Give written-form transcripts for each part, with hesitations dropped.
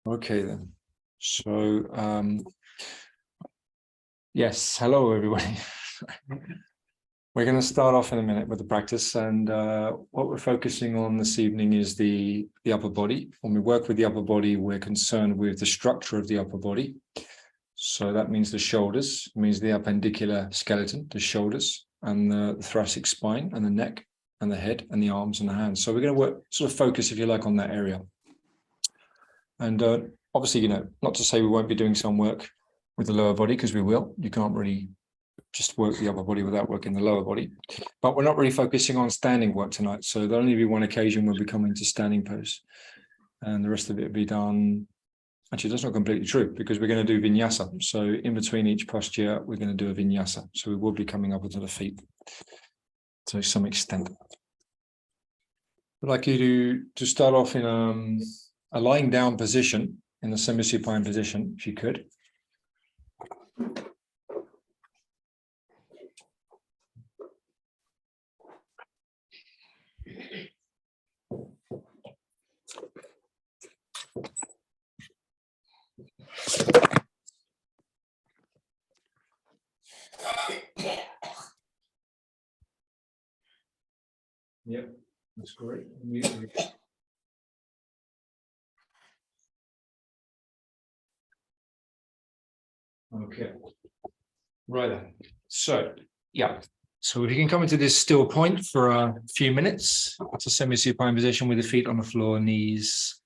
Okay then. So yes, hello everybody. We're going to start off in a minute with the practice, and what we're focusing on this evening is the upper body. When we work with the upper body, we're concerned with the structure of the upper body. So that means the shoulders, means the appendicular skeleton, the shoulders, and the thoracic spine, and the neck, and the head, and the arms, and the hands. So we're going to work, sort of focus, if you like, on that area. And obviously, not to say we won't be doing some work with the lower body, because we will. You can't really just work the upper body without working the lower body. But we're not really focusing on standing work tonight. So there'll only be one occasion when we come into standing pose. And the rest of it will be done. Actually, that's not completely true, because we're going to do vinyasa. So in between each posture, we're going to do a vinyasa. So we will be coming up onto the feet to some extent. I'd like you to start off in a lying down position, in the semi-supine position, if you could. Yep, that's great. Okay, right then. So, yeah. So if you can come into this still point for a few minutes, it's a semi-supine position with the feet on the floor, knees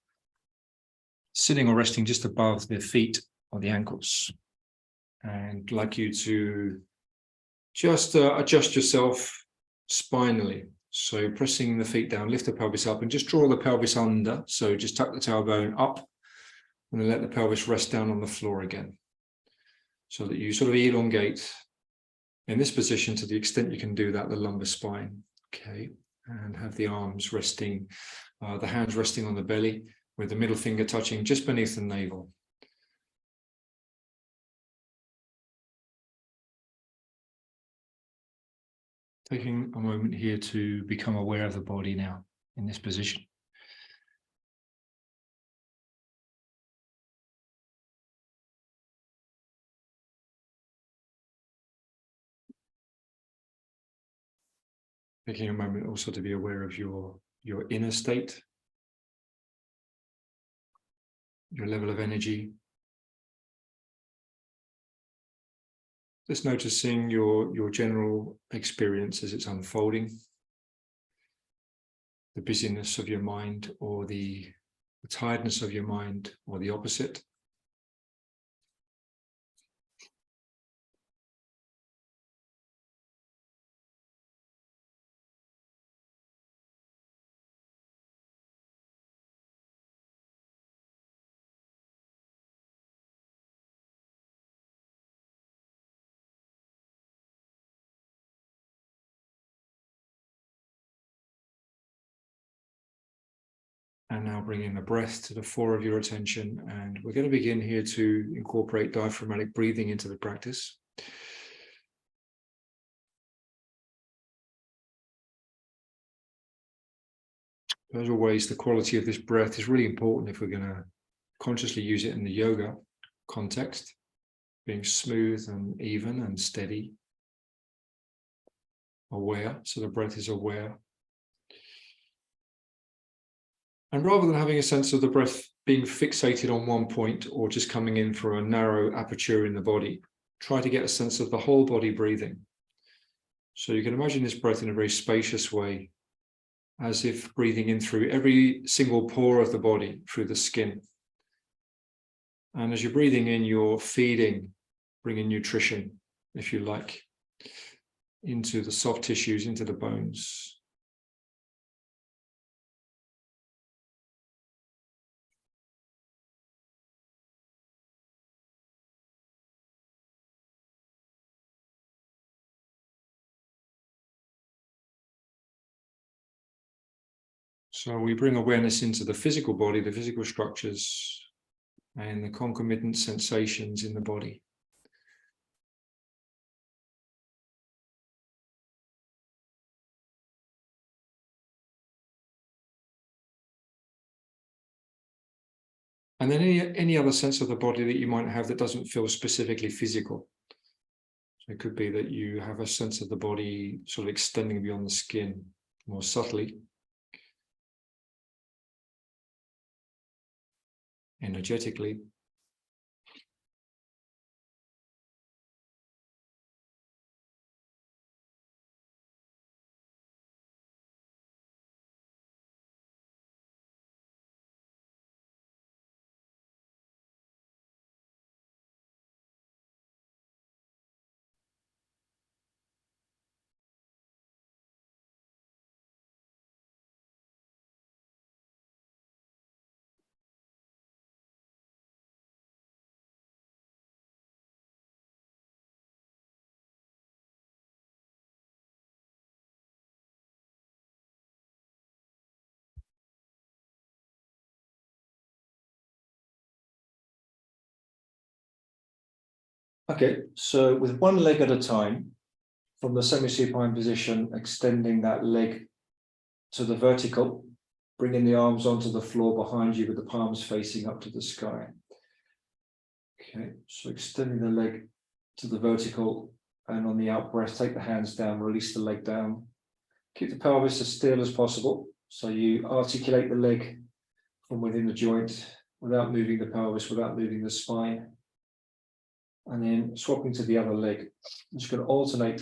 sitting or resting just above the feet or the ankles. And I'd like you to just adjust yourself spinally. So pressing the feet down, lift the pelvis up and just draw the pelvis under. So just tuck the tailbone up and then let the pelvis rest down on the floor again. So that you sort of elongate in this position to the extent you can do that, the lumbar spine. Okay, and have the arms resting, the hands resting on the belly with the middle finger touching just beneath the navel. Taking a moment here to become aware of the body now in this position. Taking a moment also to be aware of your inner state, your level of energy. Just noticing your general experience as it's unfolding, the busyness of your mind or the tiredness of your mind or the opposite. And now bringing the breath to the fore of your attention. And we're going to begin here to incorporate diaphragmatic breathing into the practice. As always, the quality of this breath is really important if we're going to consciously use it in the yoga context, being smooth and even and steady, aware. So the breath is aware. And rather than having a sense of the breath being fixated on one point or just coming in for a narrow aperture in the body, try to get a sense of the whole body breathing. So you can imagine this breath in a very spacious way, as if breathing in through every single pore of the body, through the skin. And as you're breathing in, you're feeding, bringing nutrition, if you like, into the soft tissues, into the bones. So we bring awareness into the physical body, the physical structures, and the concomitant sensations in the body. And then any other sense of the body that you might have that doesn't feel specifically physical. So it could be that you have a sense of the body sort of extending beyond the skin more subtly, energetically. Okay, so with one leg at a time, from the semi-supine position, extending that leg to the vertical, bringing the arms onto the floor behind you with the palms facing up to the sky. Okay, so extending the leg to the vertical, and on the out breath, take the hands down, release the leg down. Keep the pelvis as still as possible. So you articulate the leg from within the joint without moving the pelvis, without moving the spine. And then swapping to the other leg. I'm just going to alternate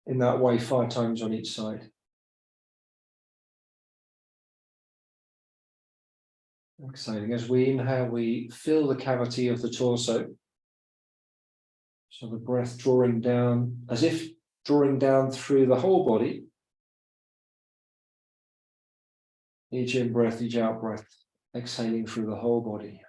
in that way 5 times on each side. Exciting. As we inhale, we fill the cavity of the torso. So the breath drawing down, as if drawing down through the whole body. Each in breath, each out breath, exhaling through the whole body.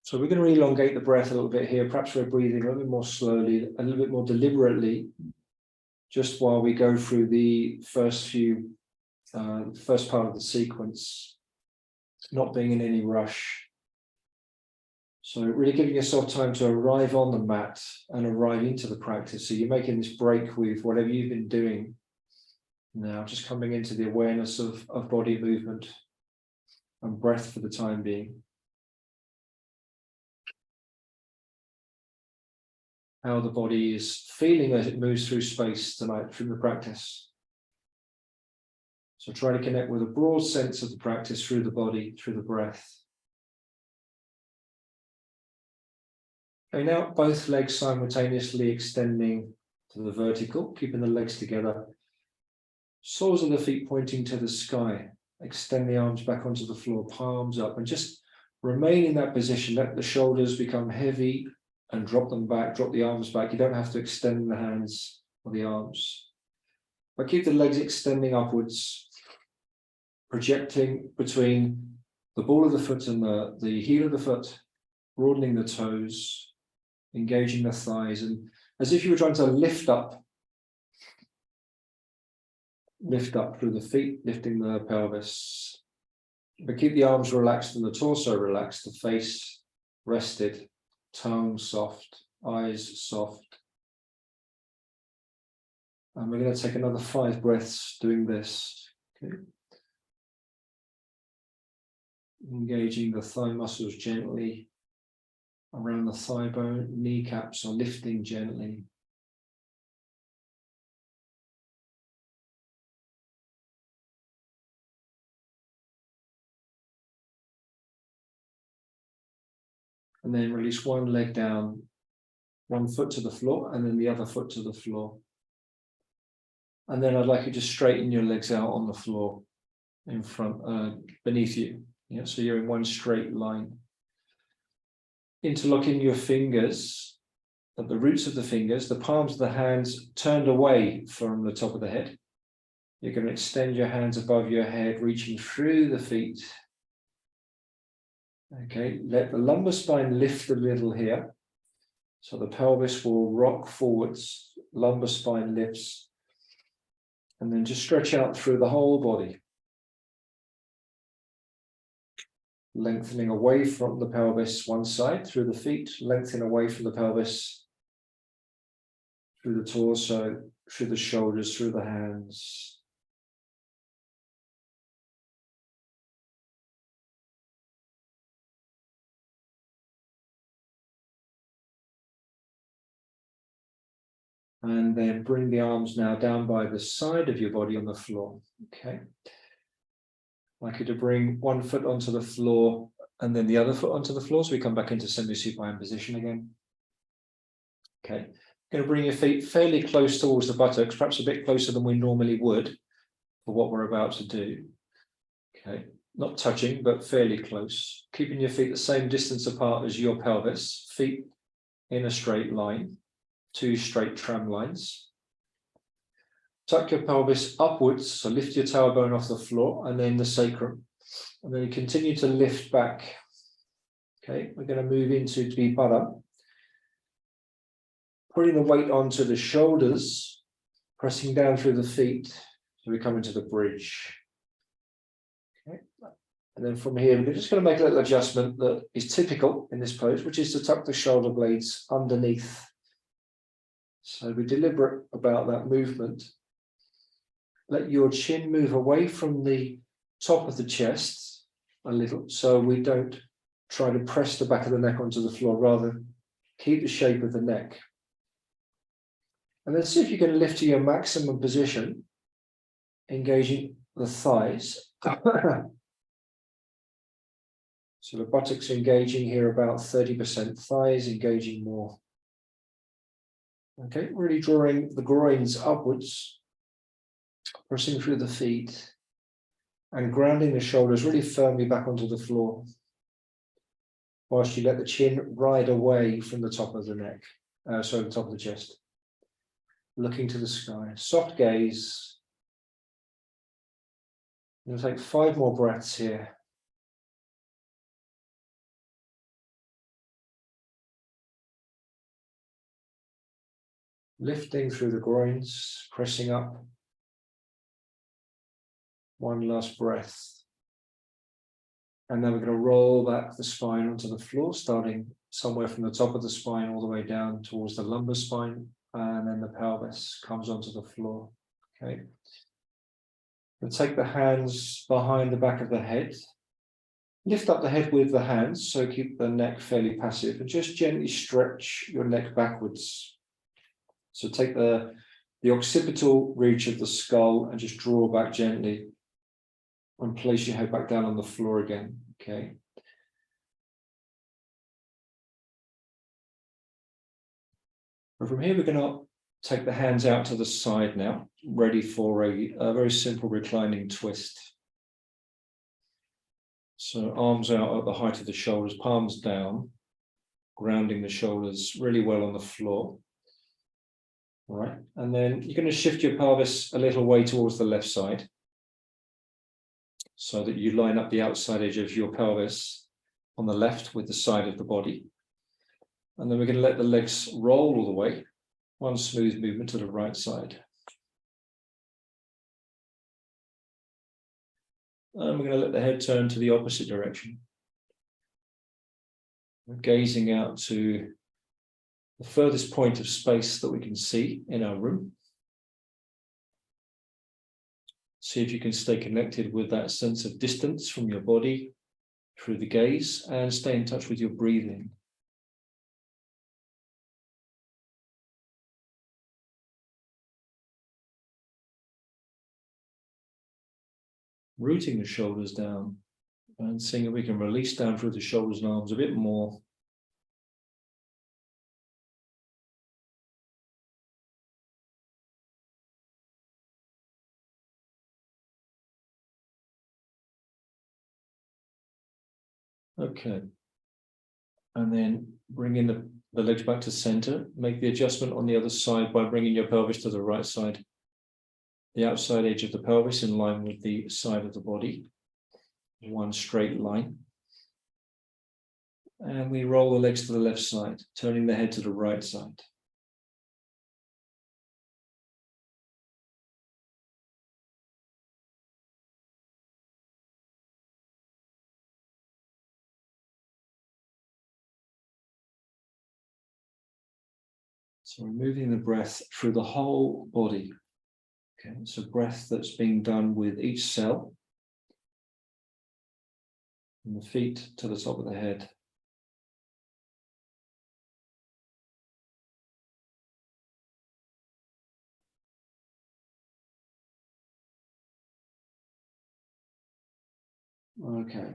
So we're going to elongate the breath a little bit here. Perhaps we're breathing a little bit more slowly, a little bit more deliberately, just while we go through the first part of the sequence, not being in any rush. So really giving yourself time to arrive on the mat and arrive into the practice. So you're making this break with whatever you've been doing now, just coming into the awareness of body movement and breath for the time being. How the body is feeling as it moves through space tonight through the practice. So try to connect with a broad sense of the practice through the body, through the breath. Okay, now both legs simultaneously extending to the vertical, keeping the legs together. Soles of the feet pointing to the sky. Extend the arms back onto the floor, palms up, and just remain in that position. Let the shoulders become heavy and drop them back, drop the arms back. You don't have to extend the hands or the arms. But keep the legs extending upwards, projecting between the ball of the foot and the heel of the foot, broadening the toes, engaging the thighs, and as if you were trying to lift up through the feet, lifting the pelvis. But keep the arms relaxed and the torso relaxed, the face rested, tongue soft, eyes soft. And we're going to take another 5 breaths doing this. Okay. Engaging the thigh muscles gently around the thigh bone, kneecaps are lifting gently. And then release one leg down, one foot to the floor, and then the other foot to the floor. And then I'd like you to straighten your legs out on the floor in front, beneath you. Yeah, so you're in one straight line. Interlocking your fingers at the roots of the fingers, the palms of the hands turned away from the top of the head. You're going to extend your hands above your head, reaching through the feet. Okay, let the lumbar spine lift a little here. So the pelvis will rock forwards, lumbar spine lifts, and then just stretch out through the whole body. Lengthening away from the pelvis one side through the feet, lengthening away from the pelvis through the torso, through the shoulders, through the hands. And then bring the arms now down by the side of your body on the floor. Okay. I'd like you to bring one foot onto the floor and then the other foot onto the floor. So we come back into semi-supine position again. Okay. Going to bring your feet fairly close towards the buttocks, perhaps a bit closer than we normally would for what we're about to do. Okay. Not touching, but fairly close. Keeping your feet the same distance apart as your pelvis. Feet in a straight line. 2 straight tram lines. Tuck your pelvis upwards, so lift your tailbone off the floor and then the sacrum. And then you continue to lift back. Okay, we're going to move into Dvipada. Putting the weight onto the shoulders, pressing down through the feet, so we come into the bridge. Okay. And then from here, we're just going to make a little adjustment that is typical in this pose, which is to tuck the shoulder blades underneath. So be deliberate about that movement. Let your chin move away from the top of the chest a little, so we don't try to press the back of the neck onto the floor, rather keep the shape of the neck. And then see if you can lift to your maximum position, engaging the thighs. So the buttocks engaging here about 30%, thighs engaging more. Okay, really drawing the groins upwards, pressing through the feet and grounding the shoulders really firmly back onto the floor whilst you let the chin ride away from the top of the neck, the top of the chest. Looking to the sky, soft gaze. You'll take 5 more breaths here. Lifting through the groins, pressing up. One last breath. And then we're going to roll back the spine onto the floor, starting somewhere from the top of the spine all the way down towards the lumbar spine. And then the pelvis comes onto the floor. Okay. We'll take the hands behind the back of the head. Lift up the head with the hands, so keep the neck fairly passive, and just gently stretch your neck backwards. So take the occipital ridge of the skull and just draw back gently and place your head back down on the floor again. Okay. And from here, we're going to take the hands out to the side now, ready for a very simple reclining twist. So arms out at the height of the shoulders, palms down, grounding the shoulders really well on the floor. All right, and then you're going to shift your pelvis a little way towards the left side so that you line up the outside edge of your pelvis on the left with the side of the body. And then we're going to let the legs roll all the way, one smooth movement to the right side. And we're going to let the head turn to the opposite direction. We're gazing out to the furthest point of space that we can see in our room. See if you can stay connected with that sense of distance from your body through the gaze, and stay in touch with your breathing. Rooting the shoulders down and seeing if we can release down through the shoulders and arms a bit more. Okay. And then bring in the legs back to center. Make the adjustment on the other side by bringing your pelvis to the right side. The outside edge of the pelvis in line with the side of the body. One straight line. And we roll the legs to the left side, turning the head to the right side. So we're moving the breath through the whole body. Okay, it's a breath that's being done with each cell. From the feet to the top of the head. Okay,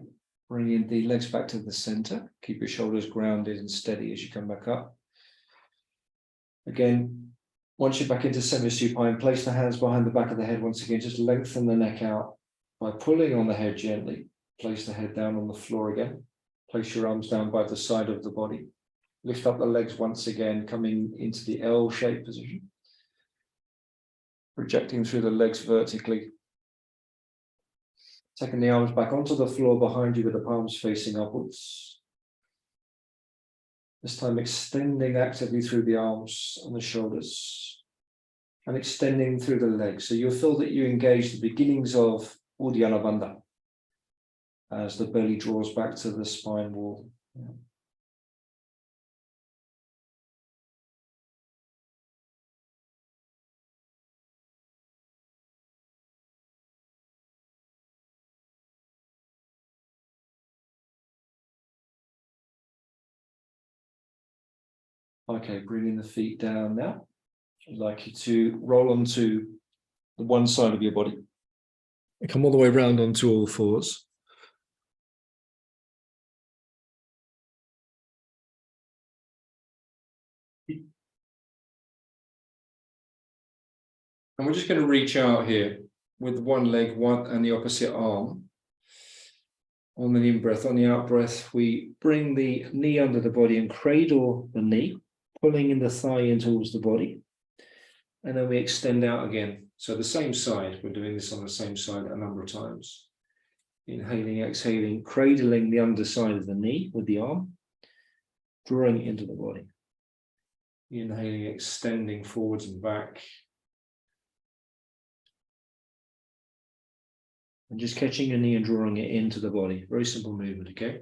bringing the legs back to the center. Keep your shoulders grounded and steady as you come back up. Again, once you're back into semi-supine, place the hands behind the back of the head. Once again, just lengthen the neck out by pulling on the head gently. Place the head down on the floor again. Place your arms down by the side of the body. Lift up the legs once again, coming into the L-shaped position. Projecting through the legs vertically. Taking the arms back onto the floor behind you with the palms facing upwards. This time extending actively through the arms and the shoulders. And extending through the legs. So you'll feel that you engage the beginnings of Uddiyana Bandha as the belly draws back to the spine wall. Yeah. Okay, bringing the feet down now. I'd like you to roll onto the one side of your body. Come all the way around onto all fours. And we're just going to reach out here with one leg, one and the opposite arm. On the in-breath, on the out-breath, we bring the knee under the body and cradle the knee, pulling in the thigh in towards the body. And then we extend out again. So the same side, we're doing this on the same side a number of times. Inhaling, exhaling, cradling the underside of the knee with the arm, drawing it into the body. Inhaling, extending forwards and back. And just catching your knee and drawing it into the body. Very simple movement, okay?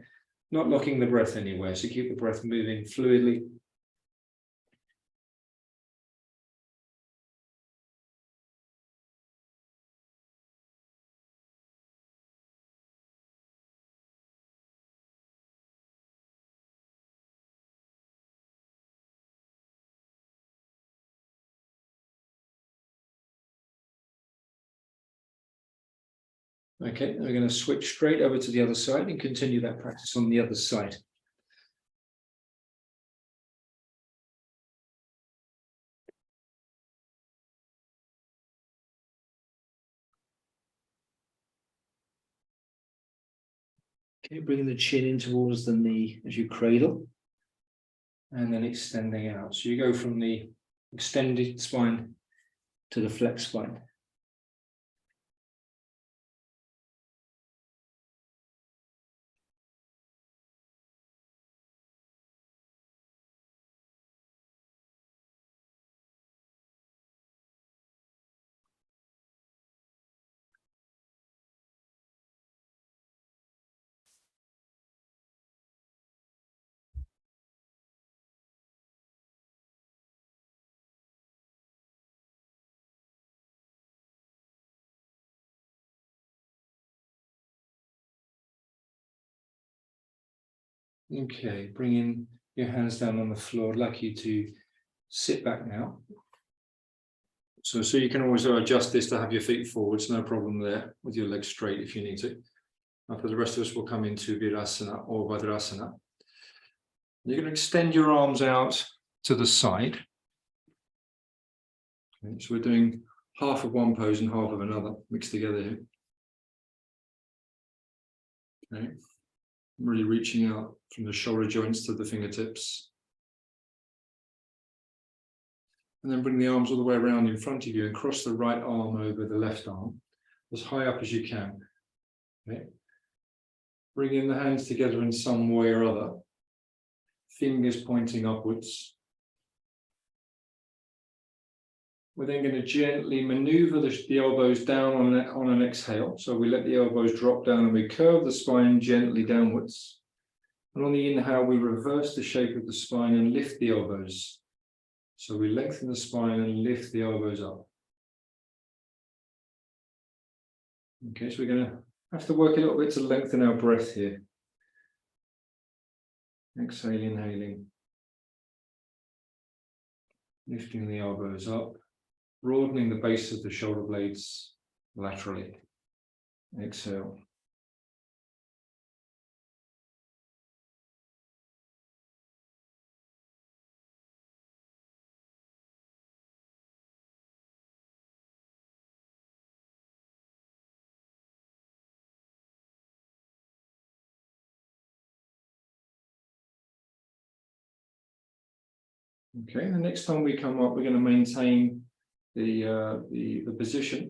Not locking the breath anywhere, so keep the breath moving fluidly. Okay, we're going to switch straight over to the other side and continue that practice on the other side. Okay, bringing the chin in towards the knee as you cradle, and then extending out. So you go from the extended spine to the flexed spine. Okay, bringing your hands down on the floor. I'd like you to sit back now. So you can always adjust this to have your feet forwards, no problem there, with your legs straight if you need to. Now for the rest of us, we'll come into Virasana or Vajrasana. You're going to extend your arms out to the side. Okay, so we're doing half of one pose and half of another, mixed together here. Okay. Really reaching out from the shoulder joints to the fingertips. And then bring the arms all the way around in front of you and cross the right arm over the left arm, as high up as you can. Okay. Bringing the hands together in some way or other, fingers pointing upwards. We're then going to gently maneuver the elbows down on an exhale. So we let the elbows drop down and we curve the spine gently downwards. And on the inhale, we reverse the shape of the spine and lift the elbows So we lengthen the spine and lift the elbows up. Okay, so we're going to have to work a little bit to lengthen our breath here. Exhale, inhaling. Lifting the elbows up, broadening the base of the shoulder blades laterally. Exhale. Okay, the next time we come up, we're going to maintain the position.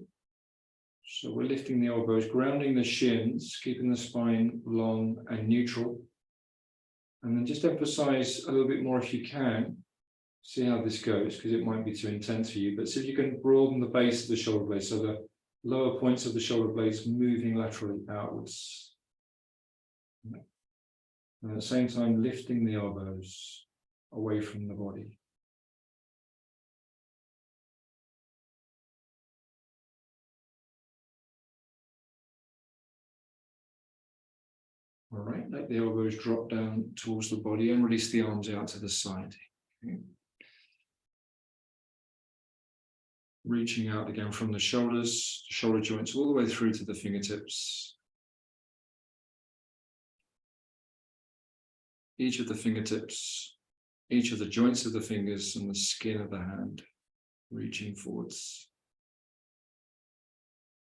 So we're lifting the elbows, grounding the shins, keeping the spine long and neutral. And then just emphasize a little bit more if you can. See how this goes, because it might be too intense for you. But see if you can broaden the base of the shoulder blades, so the lower points of the shoulder blades moving laterally outwards. And at the same time, lifting the elbows away from the body. All right, let the elbows drop down towards the body and release the arms out to the side. Okay. Reaching out again from the shoulders, shoulder joints, all the way through to the fingertips. Each of the fingertips, each of the joints of the fingers and the skin of the hand, reaching forwards.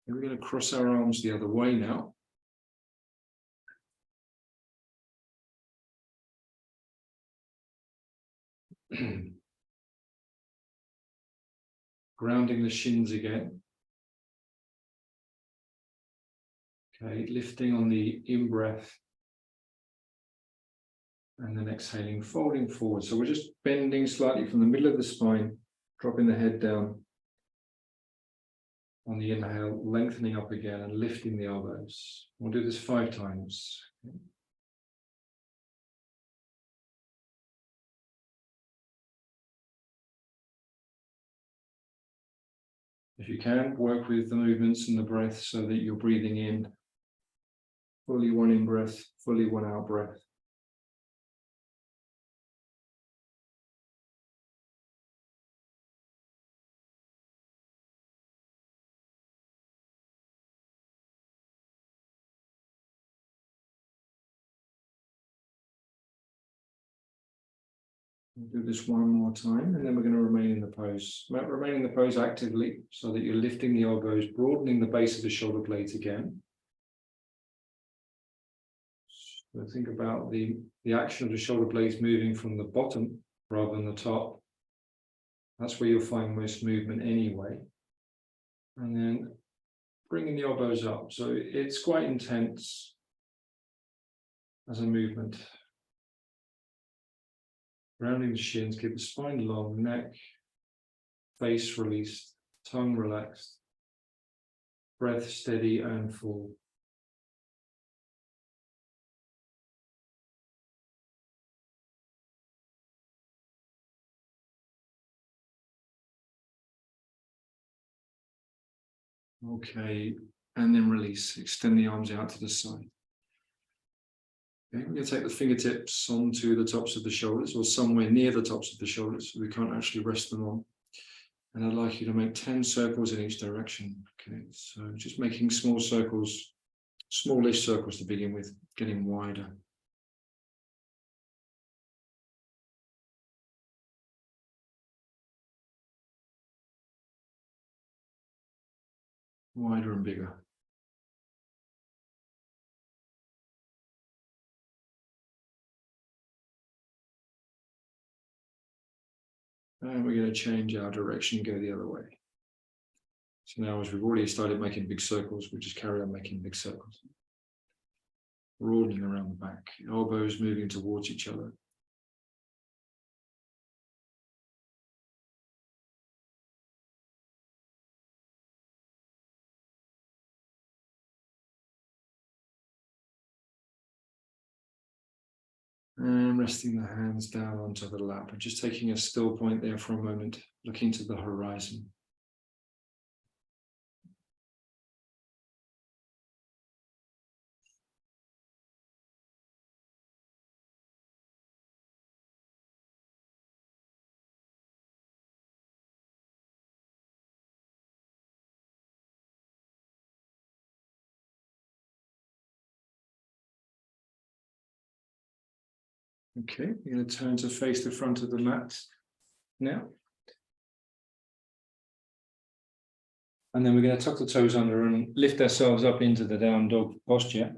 And we're going to cross our arms the other way now. Grounding the shins again. Okay, lifting on the in-breath. And then exhaling, folding forward. So we're just bending slightly from the middle of the spine, dropping the head down. On the inhale, lengthening up again and lifting the elbows. We'll do this 5 times. Okay. If you can, work with the movements and the breath so that you're breathing in fully one in breath, fully one out breath. We'll do this one more time, and then we're going to remain in the pose. Remain in the pose actively so that you're lifting the elbows, broadening the base of the shoulder blades again. So think about the action of the shoulder blades moving from the bottom rather than the top. That's where you'll find most movement anyway. And then bringing the elbows up. So it's quite intense as a movement. Rounding the shins, keep the spine long, neck, face released, tongue relaxed, breath steady and full. Okay, and then release. Extend the arms out to the side. Okay, we're going to take the fingertips onto the tops of the shoulders or somewhere near the tops of the shoulders so we can't actually rest them on. And I'd like you to make 10 circles in each direction. Okay, so just making small circles, smallish circles to begin with, getting wider. Wider and bigger. And we're going to change our direction and go the other way. So now, as we've already started making big circles, we'll just carry on making big circles. Broadening around the back, elbows moving towards each other. And resting the hands down onto the lap and just taking a still point there for a moment, looking to the horizon. Okay, we're going to turn to face the front of the mat now. And then we're going to tuck the toes under and lift ourselves up into the down dog posture.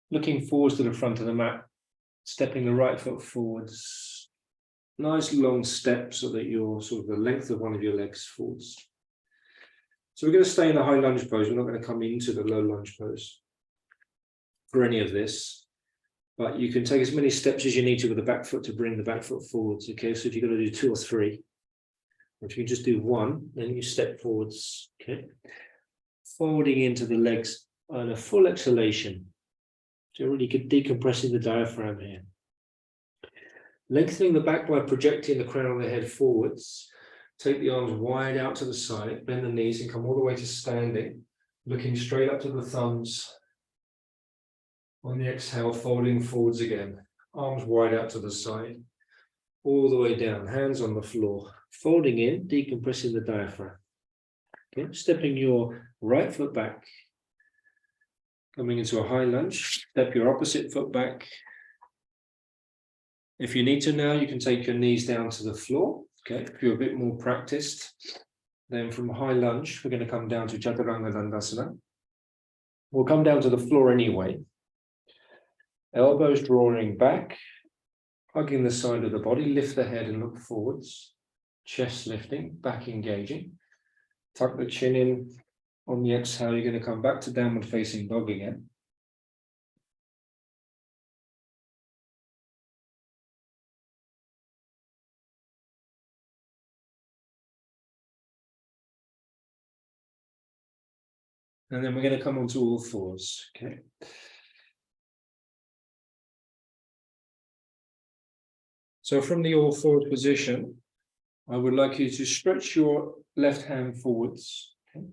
Looking forwards to the front of the mat, stepping the right foot forwards. Nice long step so that you're sort of the length of one of your legs forwards. So we're going to stay in the high lunge pose. We're not going to come into the low lunge pose for any of this. But you can take as many steps as you need to with the back foot to bring the back foot forwards. Okay, so if you've got to do 2 or 3, or if you just do 1, then you step forwards. Okay, folding into the legs on a full exhalation. So really decompressing the diaphragm here. Lengthening the back by projecting the crown of the head forwards. Take the arms wide out to the side, bend the knees and come all the way to standing, looking straight up to the thumbs. On the exhale, folding forwards again, arms wide out to the side, all the way down, hands on the floor, folding in, decompressing the diaphragm. Okay, stepping your right foot back, coming into a high lunge, step your opposite foot back. If you need to now, you can take your knees down to the floor. Okay, if you're a bit more practiced, then from high lunge, we're going to come down to Chaturanga Dandasana. We'll come down to the floor anyway. Elbows drawing back, hugging the side of the body, lift the head and look forwards. Chest lifting, back engaging. Tuck the chin in. On the exhale, you're going to come back to downward facing dog again. And then we're going to come onto all fours. Okay. So from the all fours position, I would like you to stretch your left hand forwards. Okay.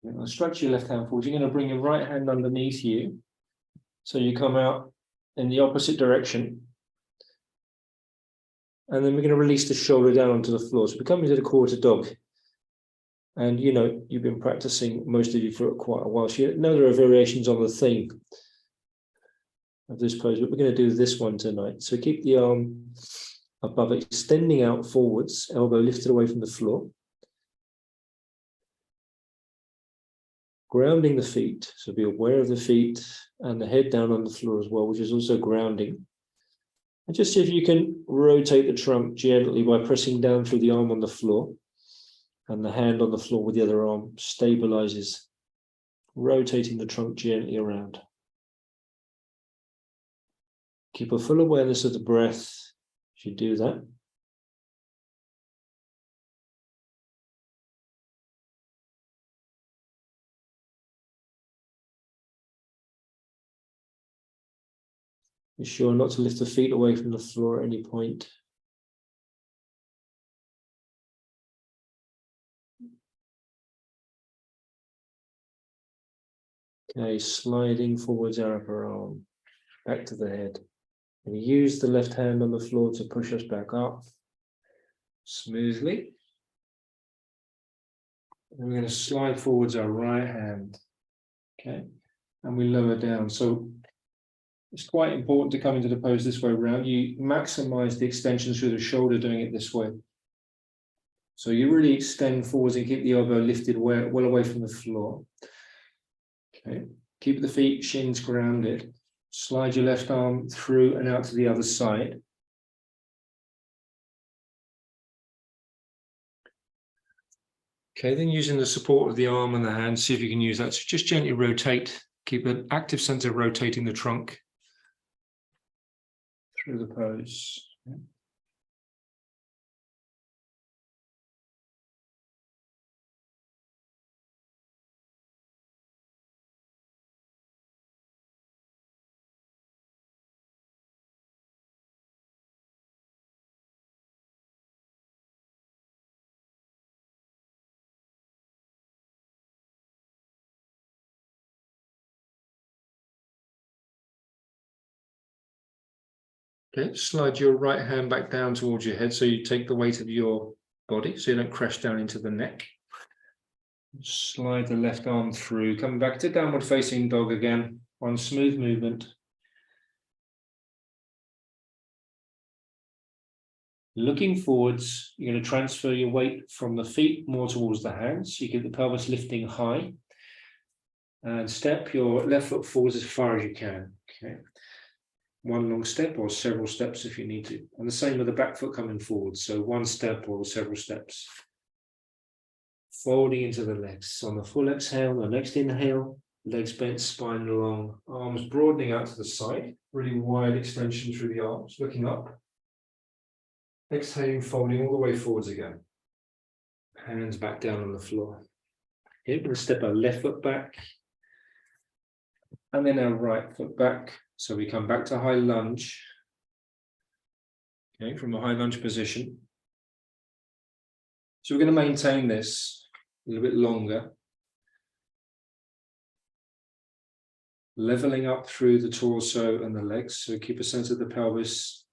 Now stretch your left hand forwards. You're going to bring your right hand underneath you. So you come out in the opposite direction. And then we're going to release the shoulder down onto the floor. So we come into the quarter dog. And you know, you've been practicing, most of you, for quite a while. So you know there are variations on the theme of this pose, but we're going to do this one tonight. So keep the arm above it, extending out forwards, elbow lifted away from the floor. Grounding the feet, so be aware of the feet and the head down on the floor as well, which is also grounding. And just see if you can rotate the trunk gently by pressing down through the arm on the floor. And the hand on the floor with the other arm stabilizes, rotating the trunk gently around. Keep a full awareness of the breath as you do that. Be sure not to lift the feet away from the floor at any point. Okay, sliding forwards our upper arm, back to the head. And use the left hand on the floor to push us back up smoothly. And we're going to slide forwards our right hand. Okay, and we lower down. So it's quite important to come into the pose this way around. You maximize the extensions through the shoulder doing it this way. So you really extend forwards and keep the elbow lifted well away from the floor. Okay, keep the feet, shins grounded. Slide your left arm through and out to the other side. Okay, then using the support of the arm and the hand, see if you can use that. So just gently rotate. Keep an active sense of rotating the trunk through the pose. Okay, slide your right hand back down towards your head so you take the weight of your body so you don't crash down into the neck. Slide the left arm through, coming back to downward facing dog again. One smooth movement. Looking forwards, you're going to transfer your weight from the feet more towards the hands. You keep the pelvis lifting high. And step your left foot forwards as far as you can. Okay. One long step or several steps if you need to. And the same with the back foot coming forward. So one step or several steps. Folding into the legs. On the full exhale, the next inhale, legs bent, spine long, arms broadening out to the side. Really wide extension through the arms, looking up. Exhaling, folding all the way forwards again. Hands back down on the floor. Okay, we're going to step our left foot back. And then our right foot back. So we come back to high lunge. Okay, from a high lunge position. So we're going to maintain this a little bit longer. Leveling up through the torso and the legs. So keep a sense of the pelvis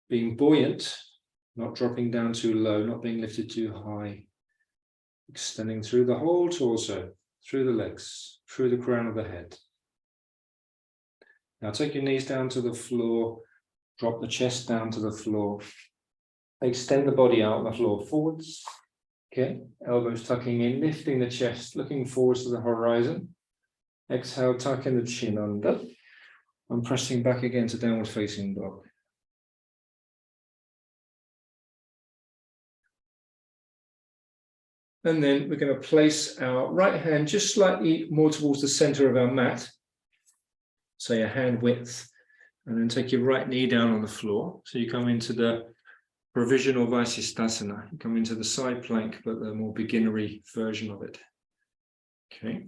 being buoyant. Not dropping down too low, not being lifted too high. Extending through the whole torso, through the legs, through the crown of the head. Now take your knees down to the floor, drop the chest down to the floor. Extend the body out on the floor forwards. Okay, elbows tucking in, lifting the chest, looking forwards to the horizon. Exhale, tucking the chin under. And pressing back again to downward facing dog. And then we're going to place our right hand just slightly more towards the center of our mat. So your hand width. And then take your right knee down on the floor. So you come into the provisional Vasisthasana. You come into the side plank, but the more beginnery version of it. Okay.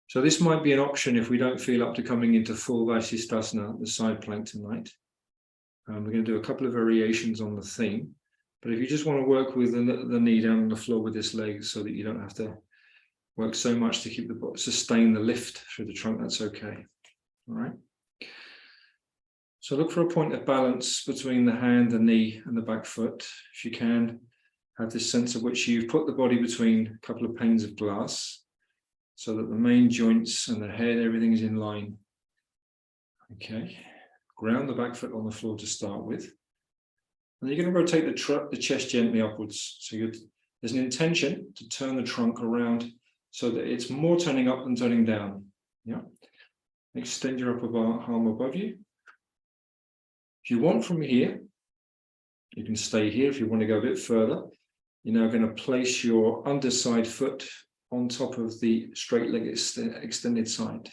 So this might be an option if we don't feel up to coming into full Vasisthasana, the side plank tonight. We're going to do a couple of variations on the theme. But if you just want to work with the knee down on the floor with this leg so that you don't have to work so much to keep the sustain the lift through the trunk, that's okay. All right. So look for a point of balance between the hand, the knee, and the back foot. If you can, have this sense of which you've put the body between a couple of panes of glass so that the main joints and the head, everything is in line. Okay. Ground the back foot on the floor to start with. And you're going to rotate the chest gently upwards. So there's an intention to turn the trunk around so that it's more turning up than turning down. Yeah. Extend your upper arm above you. If you want from here, you can stay here. If you want to go a bit further, you're now going to place your underside foot on top of the straight leg extended side.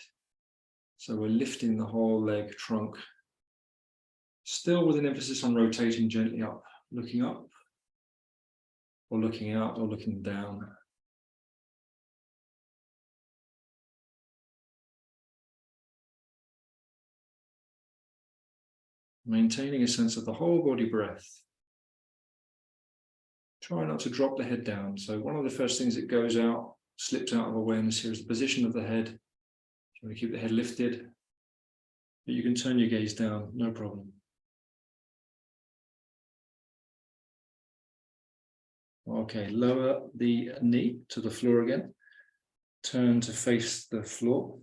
So we're lifting the whole leg trunk. Still with an emphasis on rotating gently up, looking up, or looking out, or looking down. Maintaining a sense of the whole body breath. Try not to drop the head down. So one of the first things that goes out, slips out of awareness here is the position of the head. You want to keep the head lifted, but you can turn your gaze down, no problem. Okay, lower the knee to the floor again. Turn to face the floor.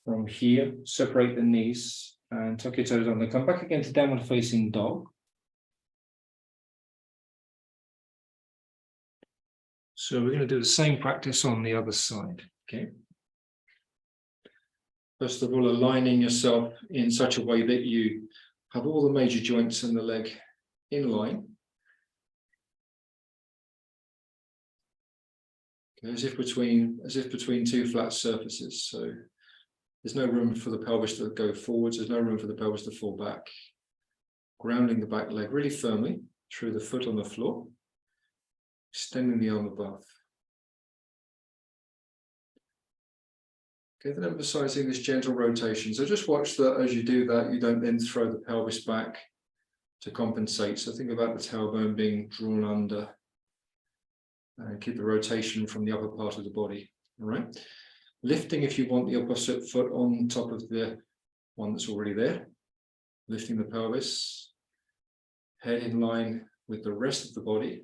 From here, separate the knees and tuck your toes under. Come back again to downward facing dog. So we're going to do the same practice on the other side. Okay. First of all, aligning yourself in such a way that you have all the major joints in the leg in line. Okay, as if between two flat surfaces. So there's no room for the pelvis to go forwards. There's no room for the pelvis to fall back. Grounding the back leg really firmly through the foot on the floor. Extending the arm above. Okay, then emphasizing this gentle rotation. So just watch that as you do that, you don't then throw the pelvis back to compensate. So think about the tailbone being drawn under. And keep the rotation from the upper part of the body. All right. Lifting if you want the opposite foot on top of the one that's already there. Lifting the pelvis, head in line with the rest of the body.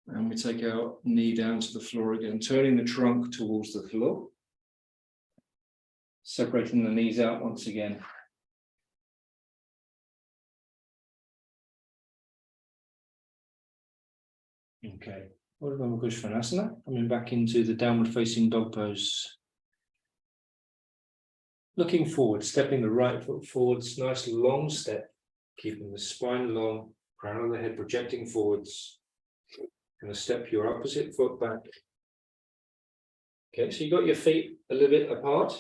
And we take our knee down to the floor again, turning the trunk towards the floor. Separating the knees out once again. Okay, Urdhva Mukha Svanasana, coming back into the downward facing dog pose. Looking forward, stepping the right foot forwards, nice long step, keeping the spine long, crown of the head projecting forwards. Going to step your opposite foot back. Okay, so you got your feet a little bit apart,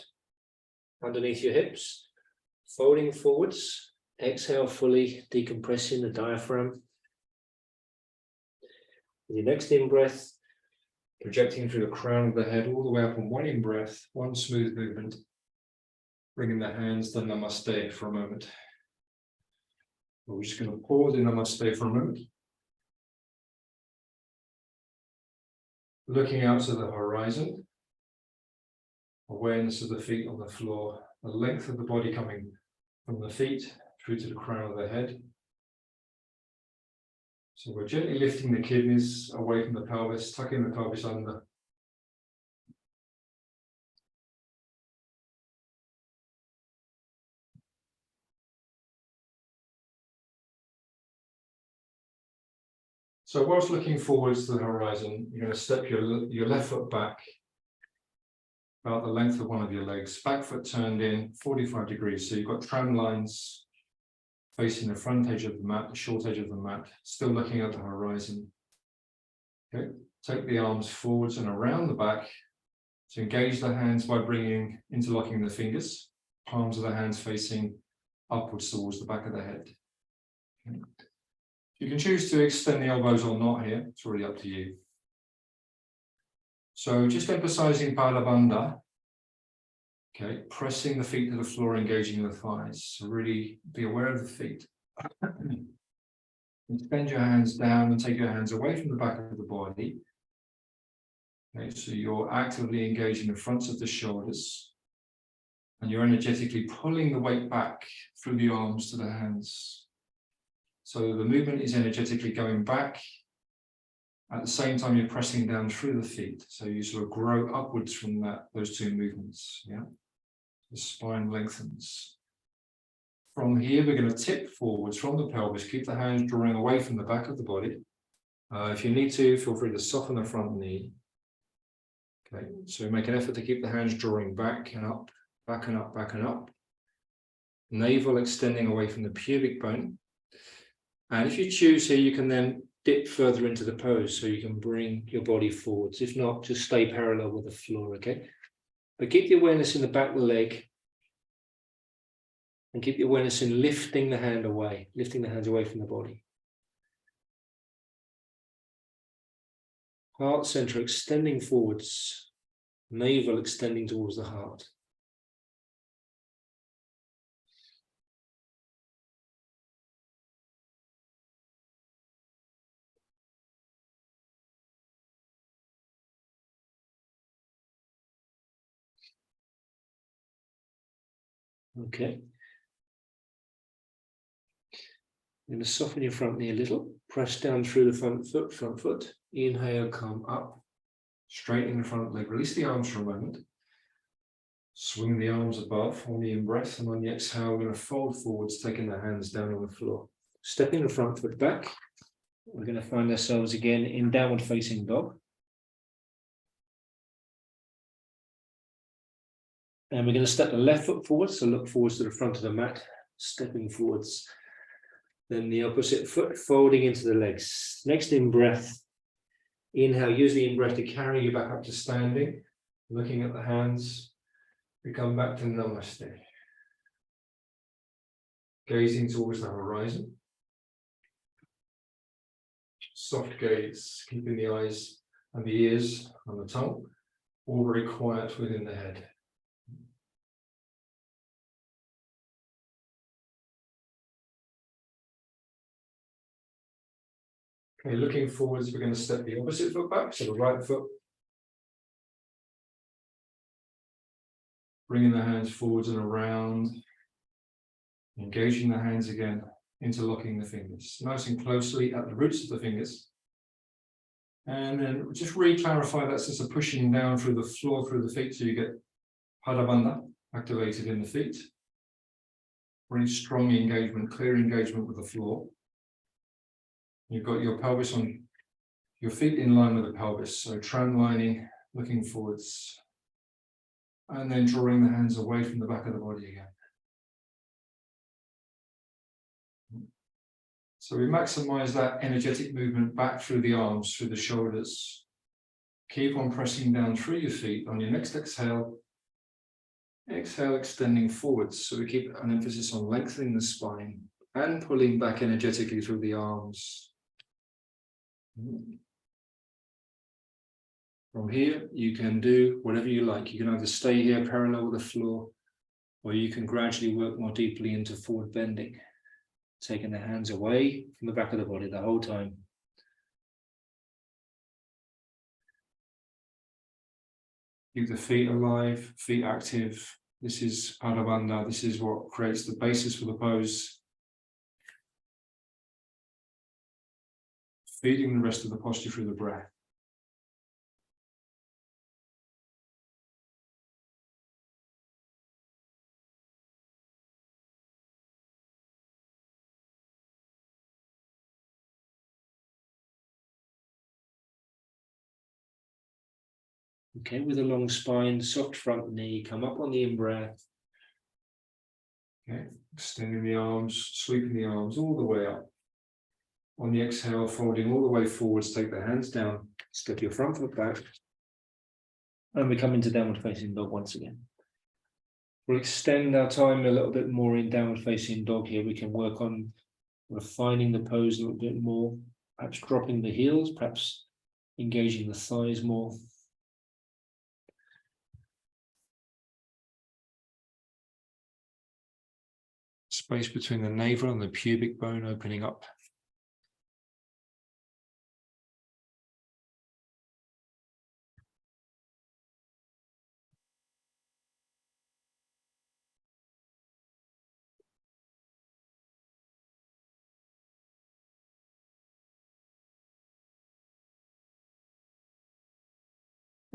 underneath your hips, folding forwards. Exhale fully, decompressing the diaphragm. With your next in-breath, projecting through the crown of the head all the way up on one in-breath, one smooth movement, bringing the hands to Namaste for a moment. We're just going to pause in Namaste for a moment. Looking out to the horizon, awareness of the feet on the floor, the length of the body coming from the feet through to the crown of the head. So we're gently lifting the kidneys away from the pelvis, tucking the pelvis under. So whilst looking forwards to the horizon, you're going to step your left foot back about the length of one of your legs, back foot turned in 45 degrees. So you've got tram lines facing the front edge of the mat, the short edge of the mat, still looking at the horizon. Okay, take the arms forwards and around the back to engage the hands by interlocking the fingers, palms of the hands facing upwards towards the back of the head. Okay. You can choose to extend the elbows or not here, it's really up to you. So just emphasizing Pada Bandha, okay, pressing the feet to the floor, engaging the thighs. So really be aware of the feet. Extend your hands down and take your hands away from the back of the body. Okay, so you're actively engaging the fronts of the shoulders and you're energetically pulling the weight back through the arms to the hands. So the movement is energetically going back. At the same time, you're pressing down through the feet. So you sort of grow upwards from those two movements. Yeah, the spine lengthens. From here, we're going to tip forwards from the pelvis. Keep the hands drawing away from the back of the body. If you need to, feel free to soften the front knee. Okay, so make an effort to keep the hands drawing back and up, back and up, back and up. Navel extending away from the pubic bone. And if you choose here, you can then dip further into the pose so you can bring your body forwards. If not, just stay parallel with the floor, okay? But keep the awareness in the back of the leg and keep the awareness in lifting the hand away, lifting the hands away from the body. Heart center extending forwards, navel extending towards the heart. Okay. You're going to soften your front knee a little. Press down through the front foot. Inhale, come up. Straightening the front leg. Release the arms for a moment. Swing the arms above on the in-breath. And on the exhale, we're going to fold forwards, taking the hands down on the floor. Stepping the front foot back. We're going to find ourselves again in downward facing dog. And we're going to step the left foot forwards, so look forwards to the front of the mat, stepping forwards. Then the opposite foot folding into the legs. Next in-breath, inhale, use the in-breath to carry you back up to standing. Looking at the hands, we come back to Namaste. Gazing towards the horizon. soft gaze, keeping the eyes and the ears and the tongue all very quiet within the head. Okay, looking forwards, we're going to step the opposite foot back, so the right foot. Bringing the hands forwards and around. Engaging the hands again, interlocking the fingers. Nice and closely at the roots of the fingers. And then just re-clarify that sense of pushing down through the floor, through the feet, so you get Padabandha activated in the feet. Really strong engagement, clear engagement with the floor. You've got your pelvis on, your feet in line with the pelvis, so tram lining, looking forwards. And then drawing the hands away from the back of the body again. So we maximize that energetic movement back through the arms, through the shoulders. Keep on pressing down through your feet. On your next exhale, exhale, extending forwards. So we keep an emphasis on lengthening the spine and pulling back energetically through the arms. From here, you can do whatever you like. You can either stay here parallel with the floor, or you can gradually work more deeply into forward bending, taking the hands away from the back of the body the whole time. Keep the feet alive, feet active. This is Padabandha. This is what creates the basis for the pose. Feeding the rest of the posture through the breath. Okay, with a long spine, soft front knee, come up on the in-breath. Okay, extending the arms, sweeping the arms all the way up. On the exhale, folding all the way forwards, take the hands down, step your front foot back. And we come into downward facing dog once again. We'll extend our time a little bit more in downward facing dog here. We can work on refining the pose a little bit more, perhaps dropping the heels, perhaps engaging the thighs more. Space between the navel and the pubic bone opening up.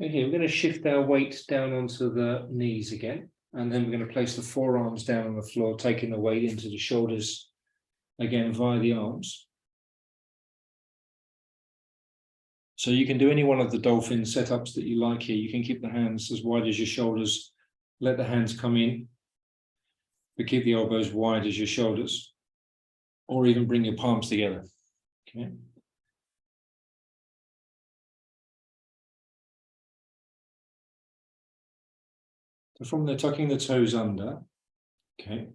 Okay, we're going to shift our weight down onto the knees again, and then we're going to place the forearms down on the floor, taking the weight into the shoulders again via the arms. So you can do any one of the dolphin setups that you like here. You can keep the hands as wide as your shoulders, let the hands come in, but keep the elbows wide as your shoulders, or even bring your palms together. Okay. So from there, tucking the toes under, okay.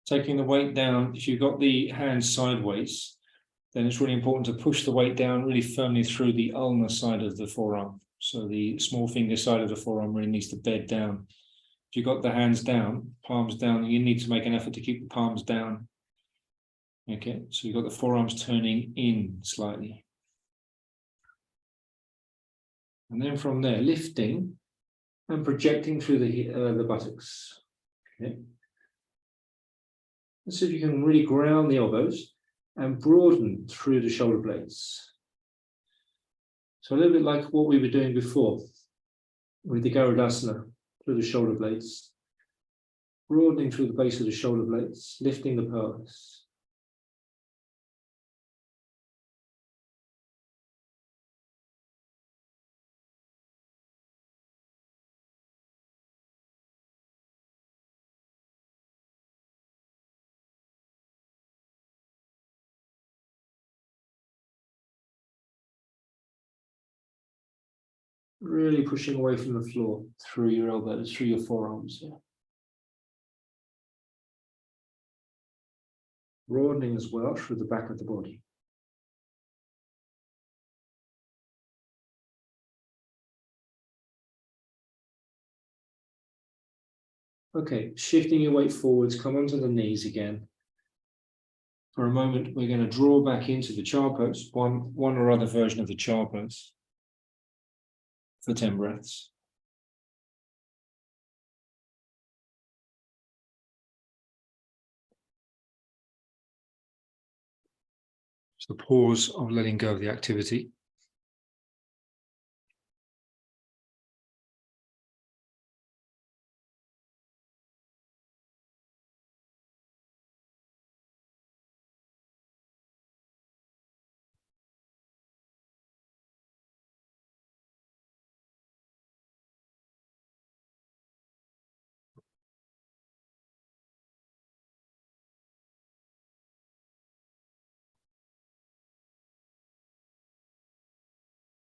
Taking the weight down, if you've got the hands sideways, then it's really important to push the weight down really firmly through the ulnar side of the forearm. So the small finger side of the forearm really needs to bed down. If you've got the hands down, palms down, you need to make an effort to keep the palms down. Okay, so you've got the forearms turning in slightly. And then from there, lifting and projecting through the buttocks. Okay. Let's see if you can really ground the elbows and broaden through the shoulder blades. So a little bit like what we were doing before with the Garudasana, through the shoulder blades. Broadening through the base of the shoulder blades, lifting the pelvis. Really pushing away from the floor through your elbows, through your forearms. Yeah. broadening as well through the back of the body. Okay, shifting your weight forwards, come onto the knees again. For a moment, we're going to draw back into the child pose, one or other version of the child pose, for 10 breaths. It's the pause of letting go of the activity.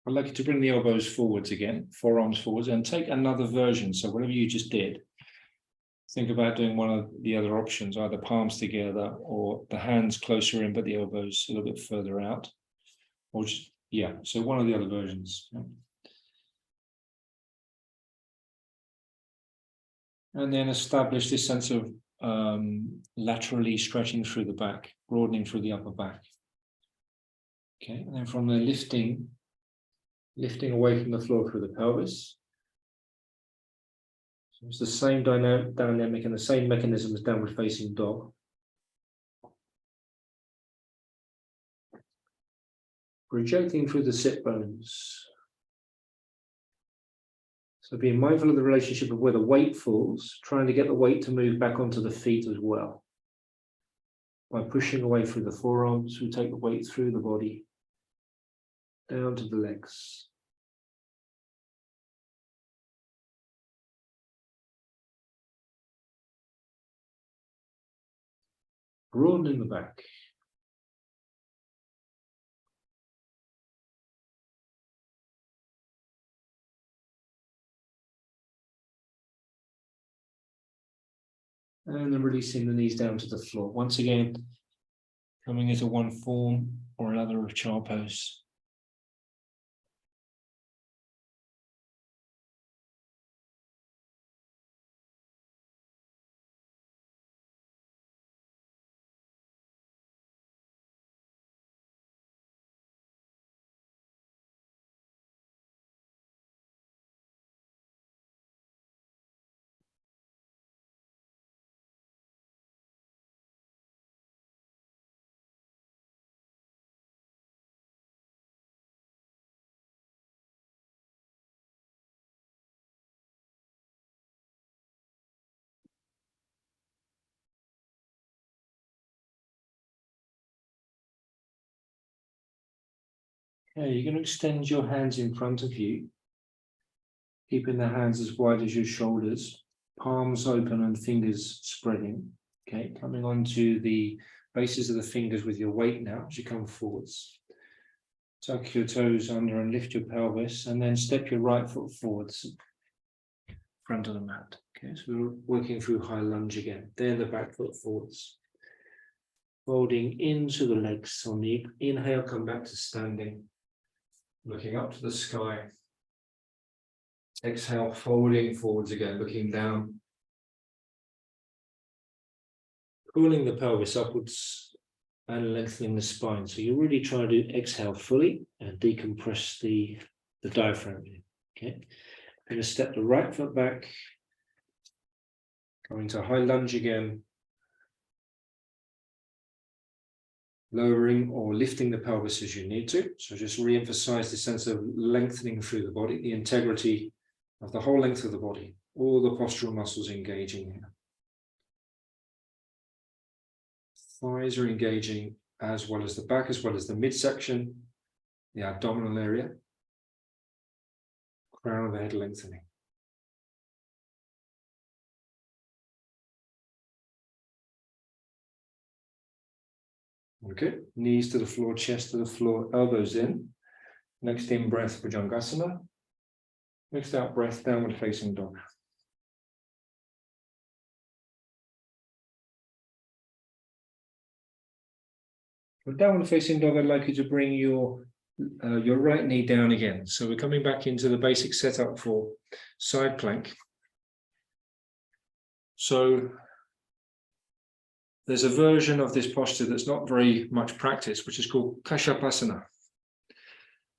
I'd like you to bring the elbows forwards again, forearms forwards, and take another version. So whatever you just did, think about doing one of the other options, either palms together or the hands closer in, but the elbows a little bit further out. Or just, yeah, so one of the other versions. Yeah. And then establish this sense of laterally stretching through the back, broadening through the upper back. Okay, and then from there, lifting away from the floor through the pelvis. So it's the same dynamic and the same mechanism as downward facing dog. Projecting through the sit bones. So being mindful of the relationship of where the weight falls, trying to get the weight to move back onto the feet as well. By pushing away through the forearms, we take the weight through the body, down to the legs. Broadening the back. And then releasing the knees down to the floor. Once again, coming into one form or another of child pose. Okay, you're going to extend your hands in front of you, keeping the hands as wide as your shoulders, palms open and fingers spreading. Okay, coming onto the bases of the fingers with your weight now as you come forwards. Tuck your toes under and lift your pelvis, and then step your right foot forwards, front of the mat. Okay, so we're working through high lunge again. Then the back foot forwards. Folding into the legs. On the inhale, come back to standing. Looking up to the sky. Exhale, folding forwards again, looking down. Pulling the pelvis upwards and lengthening the spine. So you're really trying to exhale fully and decompress the diaphragm. Okay. I'm going to step the right foot back. Going to high lunge again. Lowering or lifting the pelvis as you need to. So just re-emphasize the sense of lengthening through the body, the integrity of the whole length of the body, all the postural muscles engaging here. Thighs are engaging as well as the back, as well as the midsection, the abdominal area, crown of the head lengthening. Okay, knees to the floor, chest to the floor, elbows in. Next in breath, Bhujangasana. Next out breath, downward facing dog. For downward facing dog, I'd like you to bring your right knee down again. So we're coming back into the basic setup for side plank. So there's a version of this posture that's not very much practiced, which is called Kashapasana.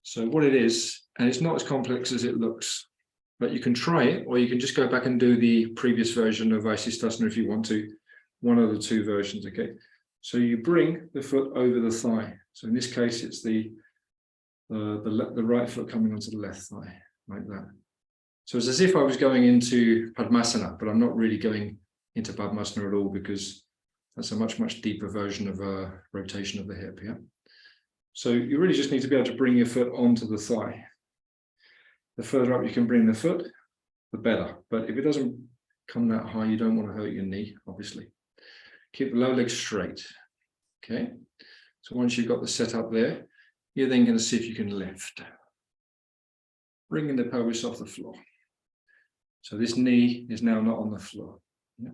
So what it is, and it's not as complex as it looks, but you can try it, or you can just go back and do the previous version of Vasisthasana if you want to, one of the two versions, okay? So you bring the foot over the thigh. So in this case, it's the right foot coming onto the left thigh, like that. So it's as if I was going into Padmasana, but I'm not really going into Padmasana at all, because that's a much, much deeper version of a rotation of the hip, yeah? So you really just need to be able to bring your foot onto the thigh. The further up you can bring the foot, the better. But if it doesn't come that high, you don't want to hurt your knee, obviously. Keep the lower leg straight, okay? So once you've got the setup there, you're then going to see if you can lift. Bringing the pelvis off the floor. So this knee is now not on the floor. Yeah.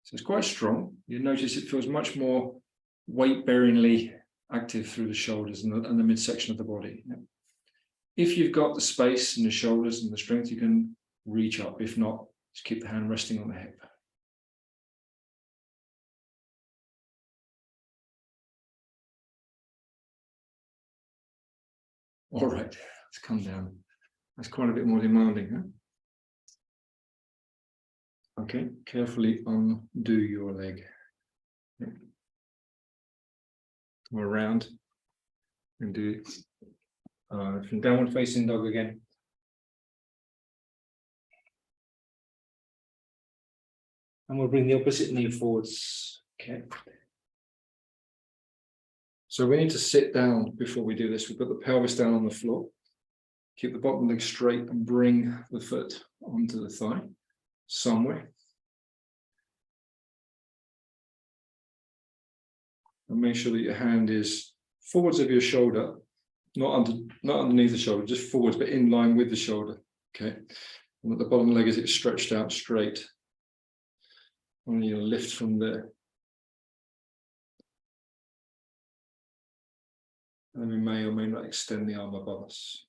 So it's quite strong. You notice it feels much more weight-bearingly active through the shoulders and the midsection of the body. Yeah. If you've got the space in the shoulders and the strength, you can reach up. If not, just keep the hand resting on the hip. All right, let's come down. That's quite a bit more demanding, huh? Okay, carefully undo your leg. Yeah. Come around and do from downward facing dog again. And we'll bring the opposite knee forwards. Okay. So we need to sit down before we do this. We put the pelvis down on the floor. Keep the bottom leg straight and bring the foot onto the thigh somewhere. And make sure that your hand is forwards of your shoulder, not underneath the shoulder, just forwards, but in line with the shoulder. Okay. And that the bottom leg is stretched out straight. And you'll lift from there. And we may or may not extend the arm above us.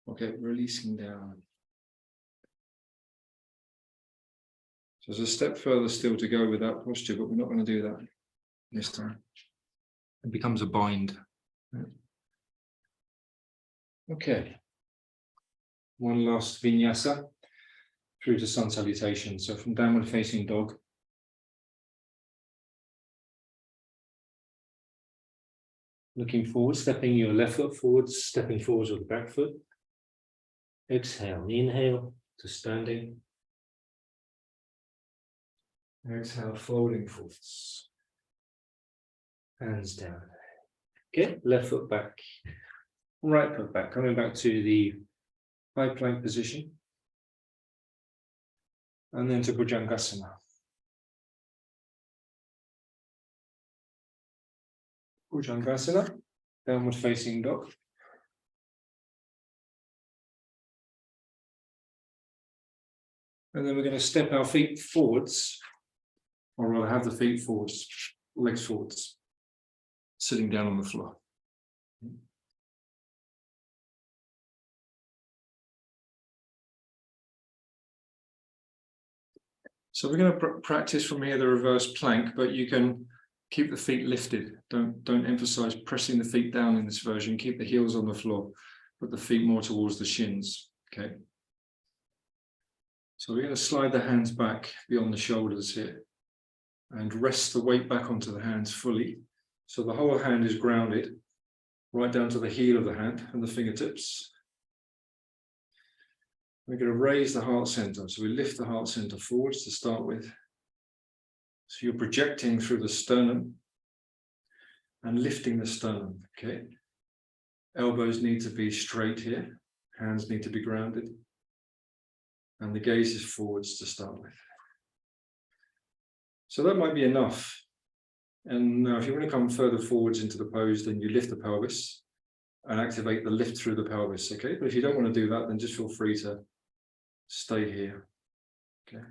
Okay, releasing down. So there's a step further still to go with that posture, but we're not going to do that this time. It becomes a bind. Okay. One last vinyasa through to sun salutation. So from downward facing dog. Looking forward, stepping your left foot forwards, stepping forwards with the back foot. Exhale, inhale to standing. Exhale, folding forwards. Hands down. Okay, left foot back. Right foot back. Coming back to the high plank position. And then to Bhujangasana. Bhujangasana, downward facing dog. And then we're going to step our feet forwards, or rather have the feet forwards, legs forwards, sitting down on the floor. So we're going to practice from here the reverse plank, but you can keep the feet lifted. Don't emphasize pressing the feet down in this version. Keep the heels on the floor, put the feet more towards the shins. Okay. So we're going to slide the hands back beyond the shoulders here and rest the weight back onto the hands fully. So the whole hand is grounded right down to the heel of the hand and the fingertips. We're going to raise the heart center. So we lift the heart center forwards to start with. So you're projecting through the sternum and lifting the sternum, okay? Elbows need to be straight here. Hands need to be grounded. And the gaze is forwards to start with. So that might be enough And now if you want to come further forwards into the pose, then you lift the pelvis and activate the lift through the pelvis, okay? But if you don't want to do that, then just feel free to stay here, okay?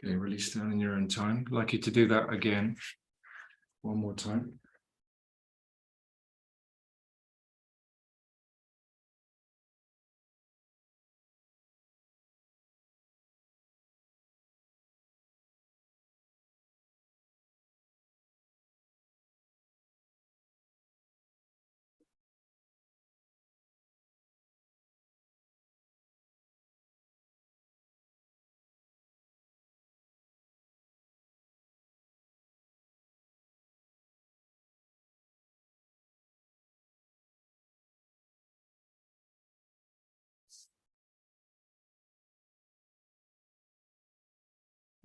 Okay, release down in your own time. I'd like you to do that again, one more time.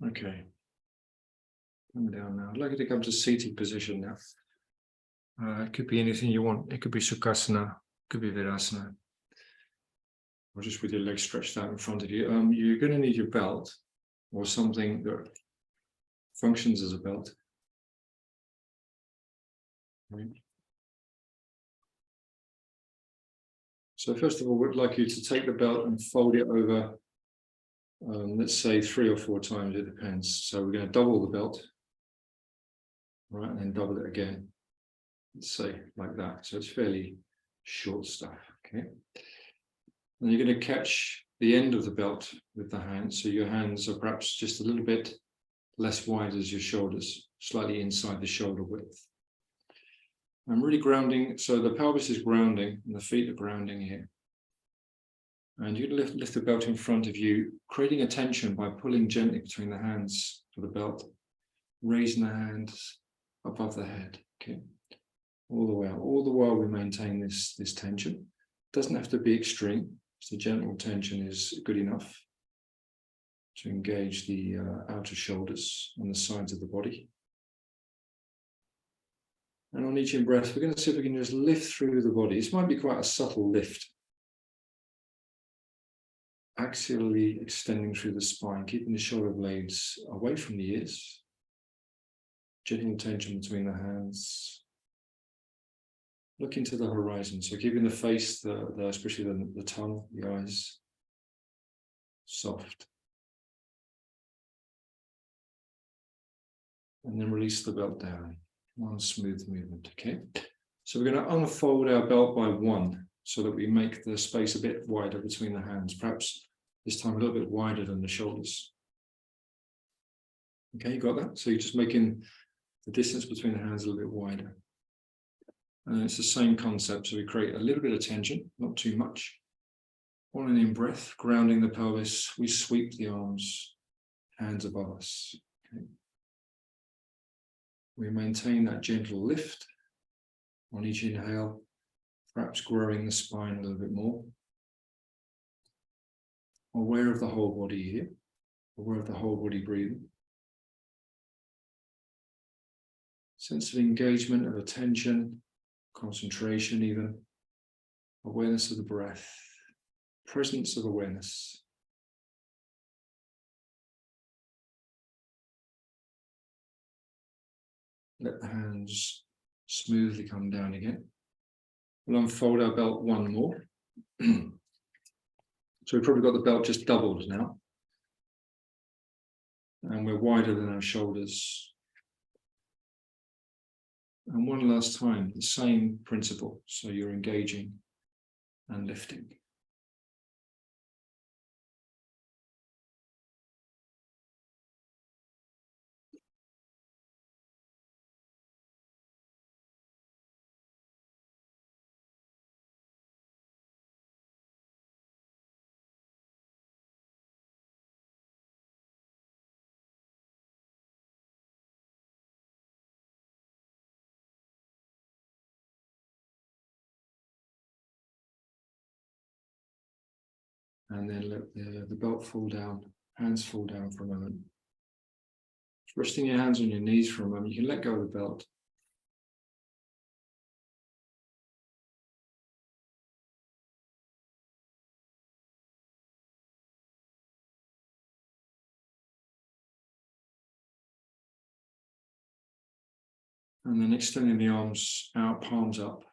Okay. Come down now. I'd like you to come to seated position now. It could be anything you want. It could be Sukhasana, it could be Virasana. Or just with your legs stretched out in front of you. You're going to need your belt or something that functions as a belt. Right. So first of all, we'd like you to take the belt and fold it over, let's say 3 or 4 times, it depends. So we're going to double the belt, right, and then double it again. Let's say like that. So it's fairly short stuff, okay? And you're going to catch the end of the belt with the hands. So your hands are perhaps just a little bit less wide as your shoulders, slightly inside the shoulder width. I'm really grounding. So the pelvis is grounding and the feet are grounding here. And you lift the belt in front of you, creating a tension by pulling gently between the hands for the belt, raising the hands above the head, okay? All the while we maintain this tension. It doesn't have to be extreme. So gentle tension is good enough to engage the outer shoulders and the sides of the body. And on each in-breath, we're going to see if we can just lift through the body. This might be quite a subtle lift. Axially extending through the spine, keeping the shoulder blades away from the ears. Gentle tension between the hands. Looking to the horizon, so keeping the face, especially the tongue, the eyes, soft. And then release the belt down. One smooth movement, okay? So we're going to unfold our belt by 1 so that we make the space a bit wider between the hands, perhaps this time a little bit wider than the shoulders. Okay, you got that? So you're just making the distance between the hands a little bit wider. And it's the same concept, so we create a little bit of tension, not too much. On an in-breath, grounding the pelvis, we sweep the arms, hands above us. Okay. We maintain that gentle lift on each inhale, perhaps growing the spine a little bit more. Aware of the whole body here, aware of the whole body breathing. Sense of engagement, of attention, concentration even, awareness of the breath, presence of awareness. Let the hands smoothly come down again. We'll unfold our belt 1 more. So we've probably got the belt just doubled now. And we're wider than our shoulders. And one last time, the same principle. So you're engaging and lifting. And then let the belt fall down, hands fall down for a moment. Resting your hands on your knees for a moment, you can let go of the belt. And then extending the arms out, palms up.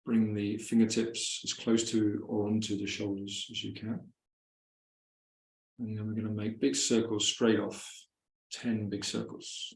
Bring the fingertips as close to or onto the shoulders as you can. And then we're going to make big circles straight off. 10 big circles.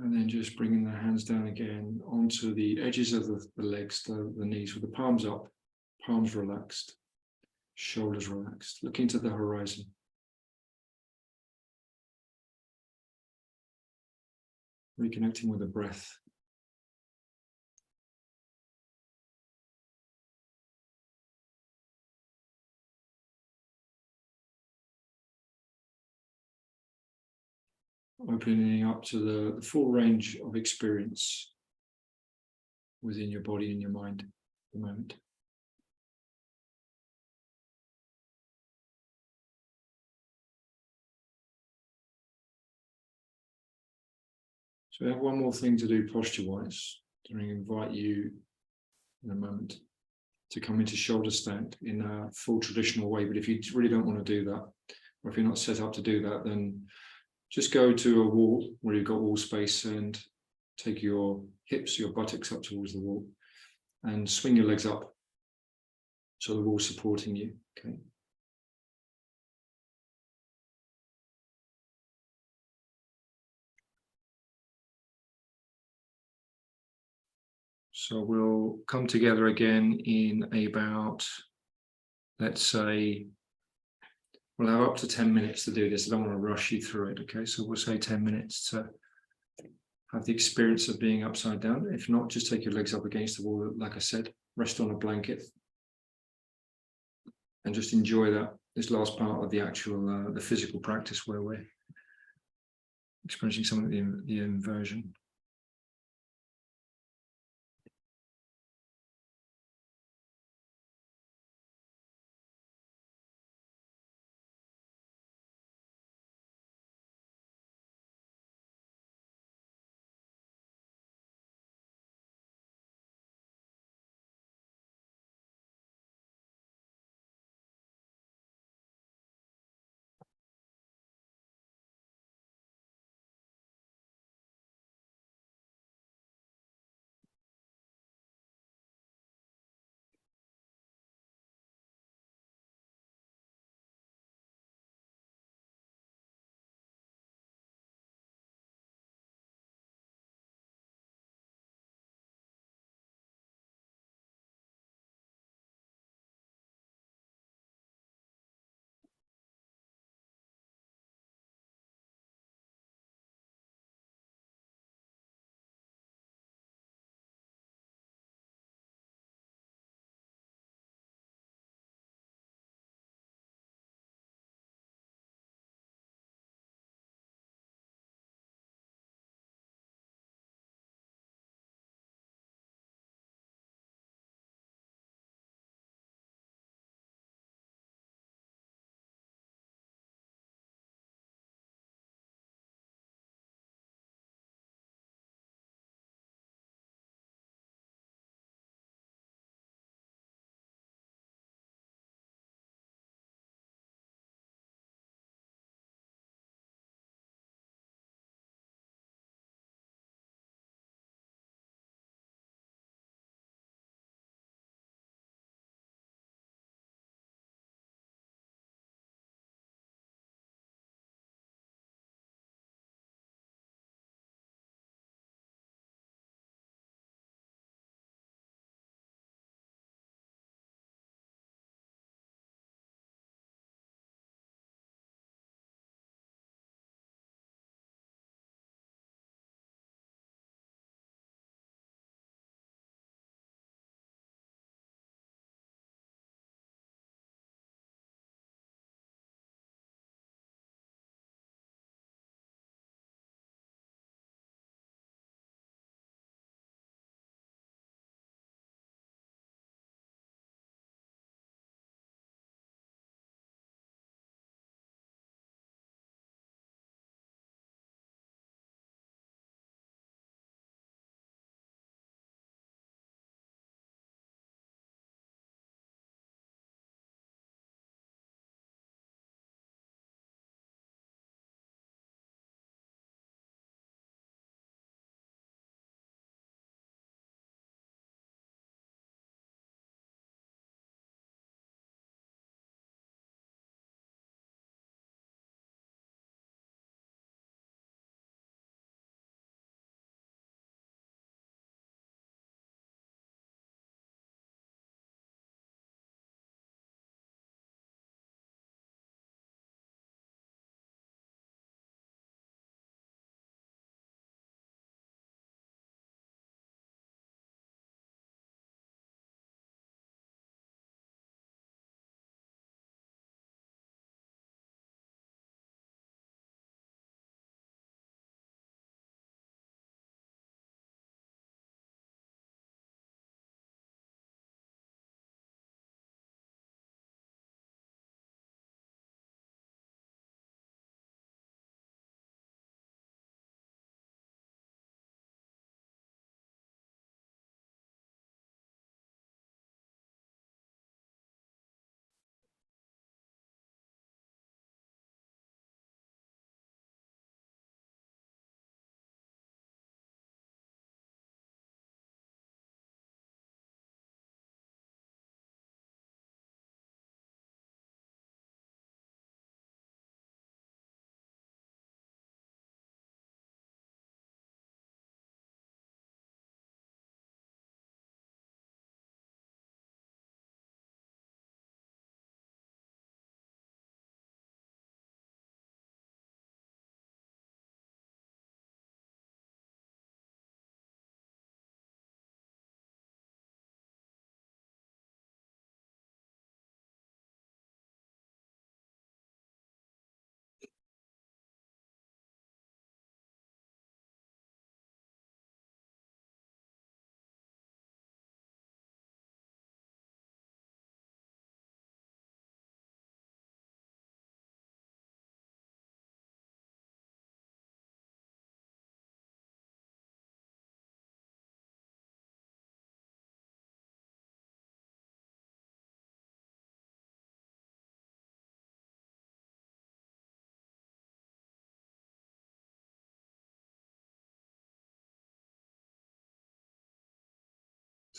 And then just bringing the hands down again onto the edges of the legs, the knees, with the palms up, palms relaxed, shoulders relaxed, looking to the horizon. Reconnecting with the breath. Opening up to the full range of experience within your body and your mind at the moment. So we have one more thing to do posture-wise. I invite you in a moment to come into shoulder stand in a full traditional way. But if you really don't want to do that, or if you're not set up to do that, then just go to a wall where you've got wall space and take your hips, your buttocks up towards the wall and swing your legs up so the wall's supporting you. Okay. So we'll come together again in about, let's say, we'll have up to 10 minutes to do this. I don't want to rush you through it. Okay, so we'll say 10 minutes to have the experience of being upside down. If not, just take your legs up against the wall. Like I said, rest on a blanket and just enjoy this last part of the actual, the physical practice where we're experiencing some of the inversion.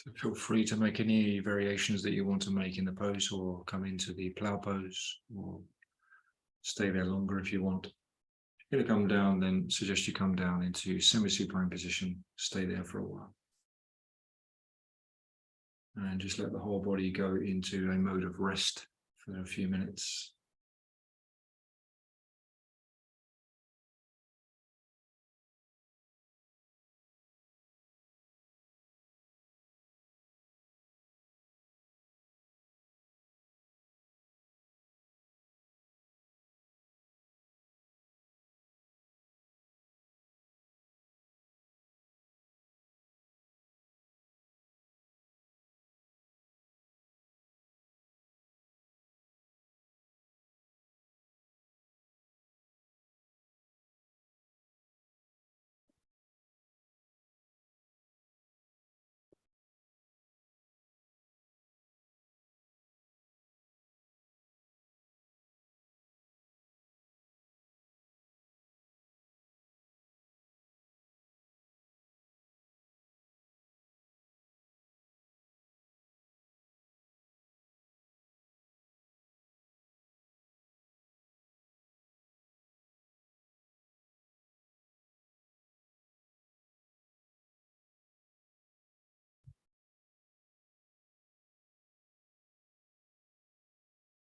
So feel free to make any variations that you want to make in the pose, or come into the plow pose, or stay there longer if you want. If you're going to come down, then suggest you come down into semi-supine position, stay there for a while. And just let the whole body go into a mode of rest for a few minutes.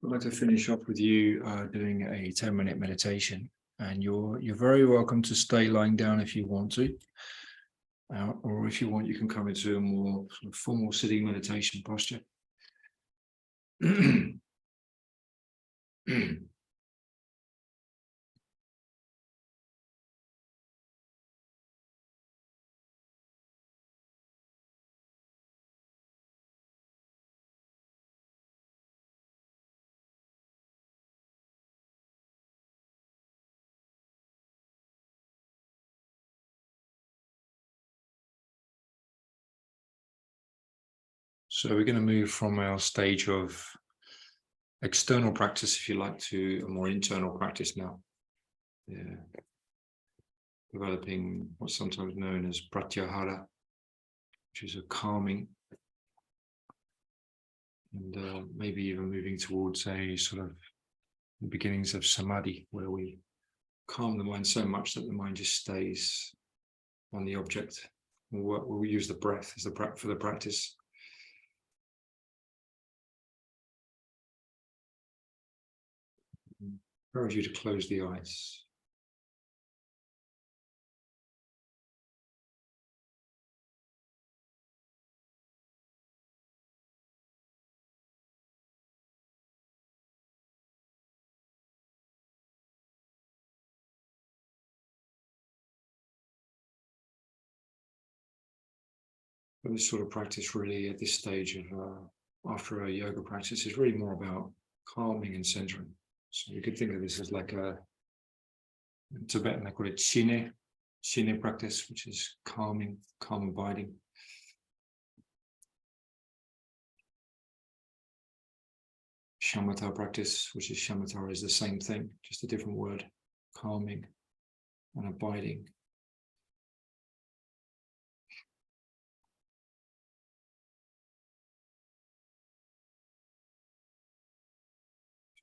I'd like to finish off with you doing a 10-minute meditation, and you're very welcome to stay lying down if you want to, or if you want, you can come into a more sort of formal sitting meditation posture. So we're going to move from our stage of external practice, if you like, to a more internal practice now. Yeah. Developing what's sometimes known as pratyahara, which is a calming, and maybe even moving towards a sort of the beginnings of samadhi, where we calm the mind so much that the mind just stays on the object. We'll use the breath as for the practice. I encourage you to close the eyes. But this sort of practice really at this stage of after a yoga practice is really more about calming and centering. So you could think of this as like a, in Tibetan they call it shine practice, which is calming, calm abiding. Shamatha practice, which is shamatha, is the same thing, just a different word, calming and abiding.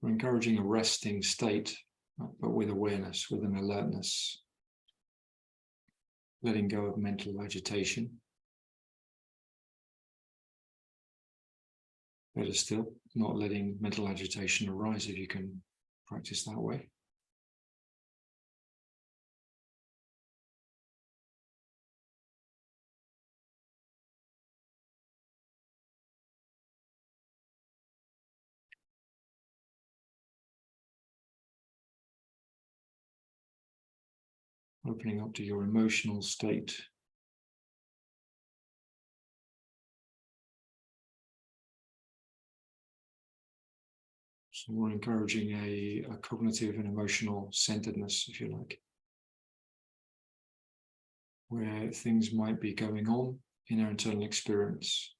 We're encouraging a resting state, but with awareness, with an alertness, letting go of mental agitation. Better still, not letting mental agitation arise if you can practice that way. Opening up to your emotional state. So we're encouraging a cognitive and emotional centeredness, if you like, where things might be going on in our internal experience.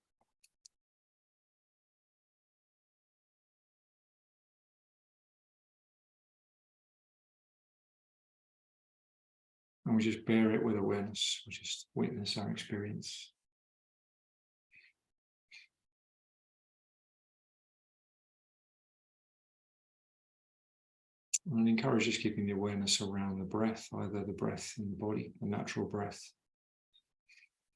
And we just bear it with awareness, we just witness our experience. And encourage just keeping the awareness around the breath, either the breath in the body, the natural breath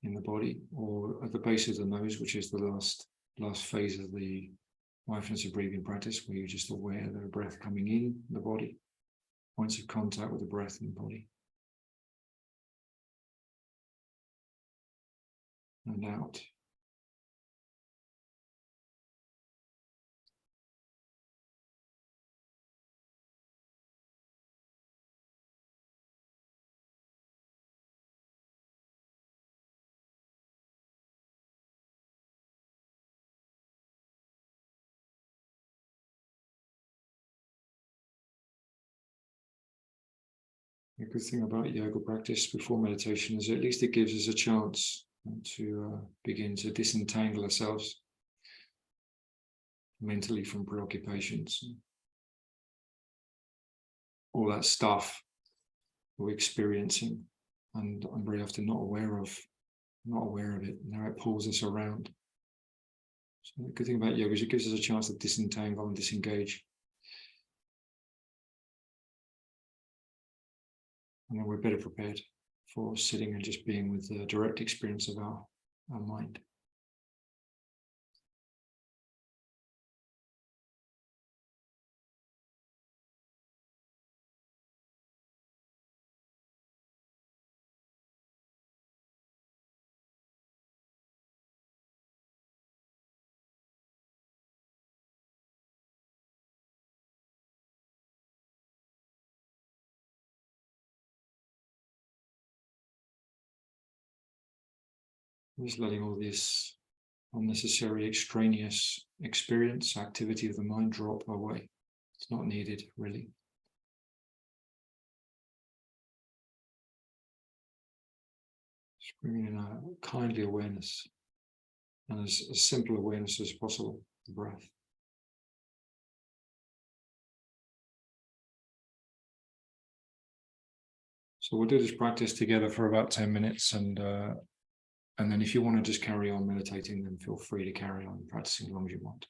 in the body, or at the base of the nose, which is the last phase of the mindfulness of breathing practice, where you're just aware of the breath coming in the body, points of contact with the breath in the body, and out. The good thing about yoga practice before meditation is at least it gives us a chance to begin to disentangle ourselves mentally from preoccupations, all that stuff we're experiencing and I'm very often not aware of it. Now it pulls us around. So the good thing about yoga is it gives us a chance to disentangle and disengage. And then we're better prepared for sitting and just being with the direct experience of our mind. Just letting all this unnecessary extraneous experience, activity of the mind drop away. It's not needed, really. Just bringing in a kindly awareness and as simple awareness as possible, the breath. So we'll do this practice together for about 10 minutes and then if you want to just carry on meditating, then feel free to carry on practicing as long as you want.